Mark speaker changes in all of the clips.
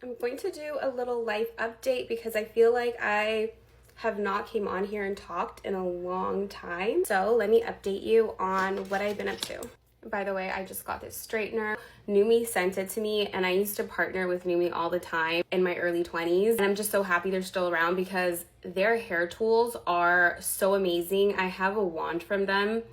Speaker 1: I'm going to do a little life update because I feel like I have not came on here and talked in a long time. So let me update you on what I've been up to. By the way, I just got this straightener. Numi sent it to me, and I used to partner with Numi all the time in my early 20s. And I'm just so happy they're still around because their hair tools are so amazing. I have a wand from them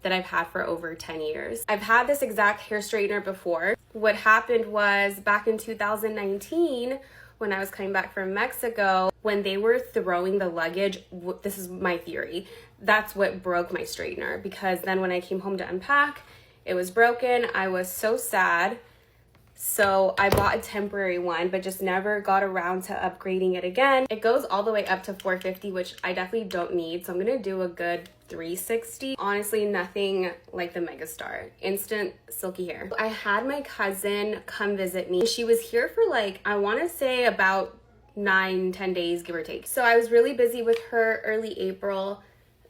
Speaker 1: that I've had for over 10 years. I've had this exact hair straightener before. What happened was back in 2019, when I was coming back from Mexico, when they were throwing the luggage, this is my theory, that's what broke my straightener, because then when I came home to unpack, it was broken. I was so sad. So I bought a temporary one, but just never got around to upgrading it again. It goes all the way up to 450, which I definitely don't need. So I'm gonna do a good 360. Honestly, nothing like the Megastar. Instant silky hair. I had my cousin come visit me. She was here for like, I wanna say about 9-10 days, give or take. So I was really busy with her early April.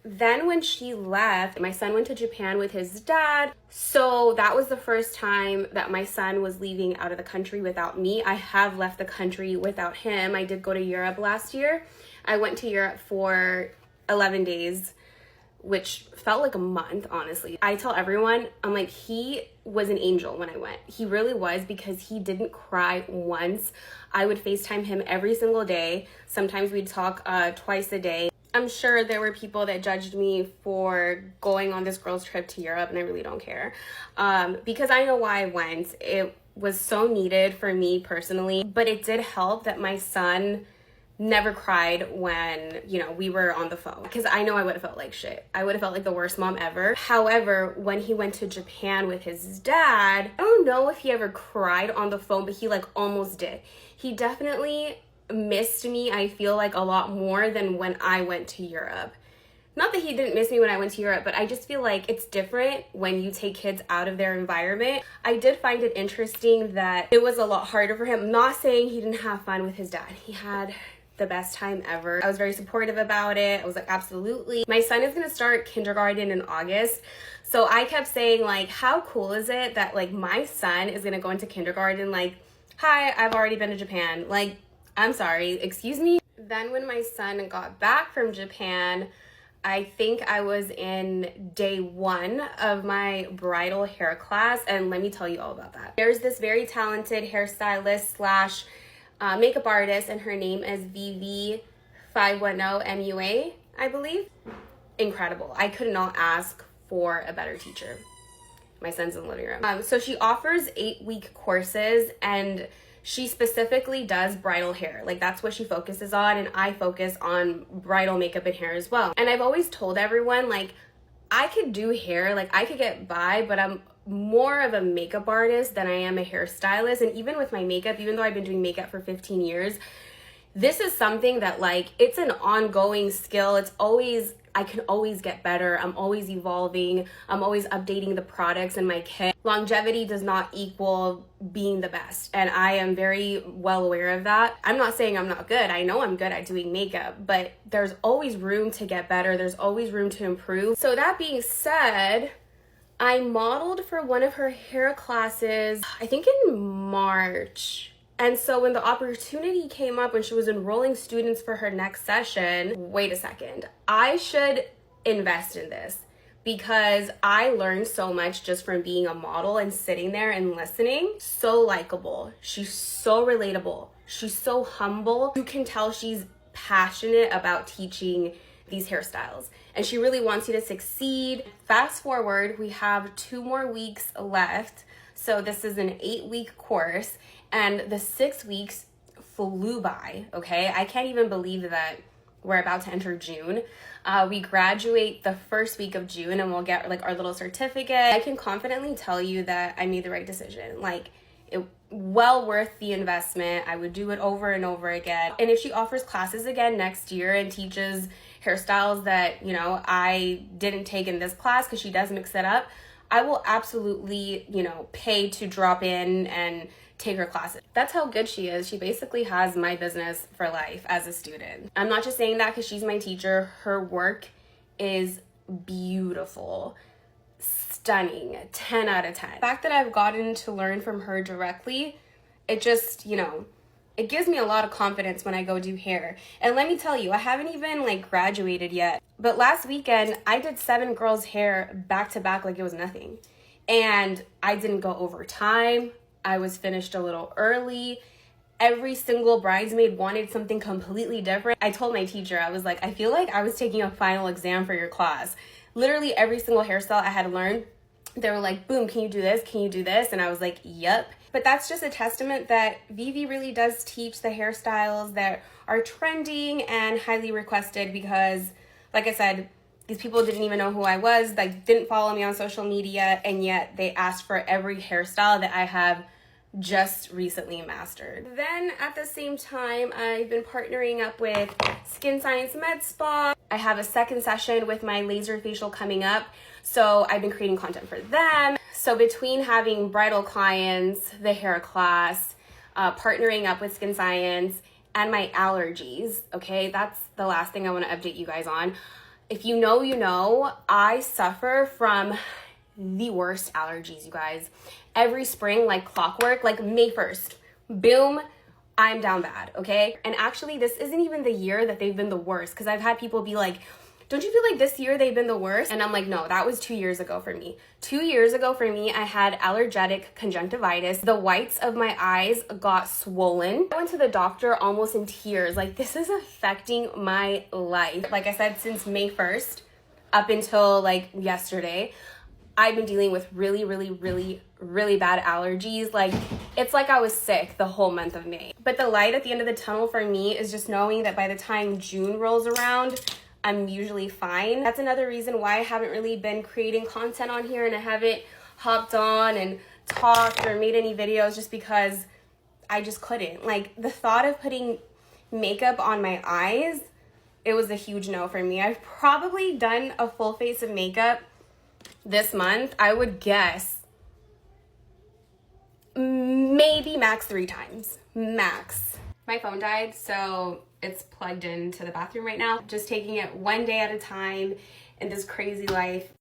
Speaker 1: Then when she left, my son went to Japan with his dad. So that was the first time that my son was leaving out of the country without me. I have left the country without him. I did go to Europe last year. I went to Europe for 11 days, which felt like a month, honestly. I tell everyone, I'm like, he was an angel when I went. He really was, because he didn't cry once. I would FaceTime him every single day. Sometimes we'd talk twice a day. I'm sure there were people that judged me for going on this girls trip to Europe, and I really don't care. Because I know why I went. It was so needed for me personally, but it did help that my son never cried when, we were on the phone, because I know I would have felt like shit. I would have felt like the worst mom ever. However, when he went to Japan with his dad, I don't know if he ever cried on the phone, but he like almost did. He definitely missed me, I feel like, a lot more than when I went to Europe. Not that he didn't miss me when I went to Europe, but I just feel like it's different when you take kids out of their environment. I did find it interesting that it was a lot harder for him. I'm not saying he didn't have fun with his dad. He had the best time ever. I was very supportive about it. I was like, absolutely. My son is gonna start kindergarten in August. So I kept saying, like, how cool is it that like my son is gonna go into kindergarten? Like, hi, I've already been to Japan. Like, I'm sorry, excuse me. Then when my son got back from Japan, I think I was in day 1 of my bridal hair class, and let me tell you all about that. There's this very talented hairstylist slash makeup artist, and her name is VV510 MUA, I believe. Incredible. I could not ask for a better teacher. My son's in the living room. So she offers 8-week courses, and she specifically does bridal hair. Like, that's what she focuses on, and I focus on bridal makeup and hair as well. And I've always told everyone, like, I could do hair, like I could get by, but I'm more of a makeup artist than I am a hairstylist. And even with my makeup, even though I've been doing makeup for 15 years, this is something that, like, it's an ongoing skill. It's always, I can always get better. I'm always evolving. I'm always updating the products in my kit. Longevity does not equal being the best, and I am very well aware of that. I'm not saying I'm not good. I know I'm good at doing makeup, but there's always room to get better. There's always room to improve. So that being said, I modeled for one of her hair classes, I think in March. And so when the opportunity came up, when she was enrolling students for her next session, wait a second, I should invest in this, because I learned so much just from being a model and sitting there and listening. So likable. She's so relatable. She's so humble. You can tell she's passionate about teaching these hairstyles, and she really wants you to succeed. Fast forward, we have 2 more weeks left. So this is an 8-week course, and the 6 weeks flew by, okay? I can't even believe that we're about to enter June. We graduate the first week of June, and we'll get like our little certificate. I can confidently tell you that I made the right decision. Like, it well worth the investment. I would do it over and over again. And if she offers classes again next year and teaches hairstyles that, I didn't take in this class, because she does mix it up, I will absolutely, pay to drop in and take her classes. That's how good she is. She basically has my business for life as a student. I'm not just saying that because she's my teacher. Her work is beautiful, stunning, 10 out of 10. The fact that I've gotten to learn from her directly, it just, it gives me a lot of confidence when I go do hair. And let me tell you, I haven't even like graduated yet. But last weekend, I did 7 girls' hair back to back like it was nothing. And I didn't go over time. I was finished a little early. Every single bridesmaid wanted something completely different. I told my teacher, I was like, I feel like I was taking a final exam for your class. Literally every single hairstyle I had learned, they were like, boom, can you do this? Can you do this? And I was like, yep. But that's just a testament that Vivi really does teach the hairstyles that are trending and highly requested because, like I said, these people didn't even know who I was, like didn't follow me on social media, and yet they asked for every hairstyle that I have just recently mastered. Then at the same time, I've been partnering up with Skin Science Med Spa. I have a second session with my laser facial coming up, so I've been creating content for them. So between having bridal clients, the hair class, partnering up with Skin Science, and my allergies, okay, that's the last thing I want to update you guys on. If you know, you know, I suffer from the worst allergies, you guys. Every spring, like clockwork, like May 1st, boom, I'm down bad, okay? And actually, this isn't even the year that they've been the worst, because I've had people be like, don't you feel like this year they've been the worst? And I'm like, no, that was 2 years ago for me. 2 years ago for me, I had allergic conjunctivitis. The whites of my eyes got swollen. I went to the doctor almost in tears. Like, this is affecting my life. Like I said, since May 1st up until like yesterday, I've been dealing with really bad allergies. Like, it's like I was sick the whole month of May. But the light at the end of the tunnel for me is just knowing that by the time June rolls around, I'm usually fine. That's another reason why I haven't really been creating content on here and I haven't hopped on and talked or made any videos, just because I just couldn't. Like, the thought of putting makeup on my eyes, it was a huge no for me. I've probably done a full face of makeup this month, I would guess maybe max 3 times, max. My phone died, so it's plugged into the bathroom right now. Just taking it one day at a time in this crazy life.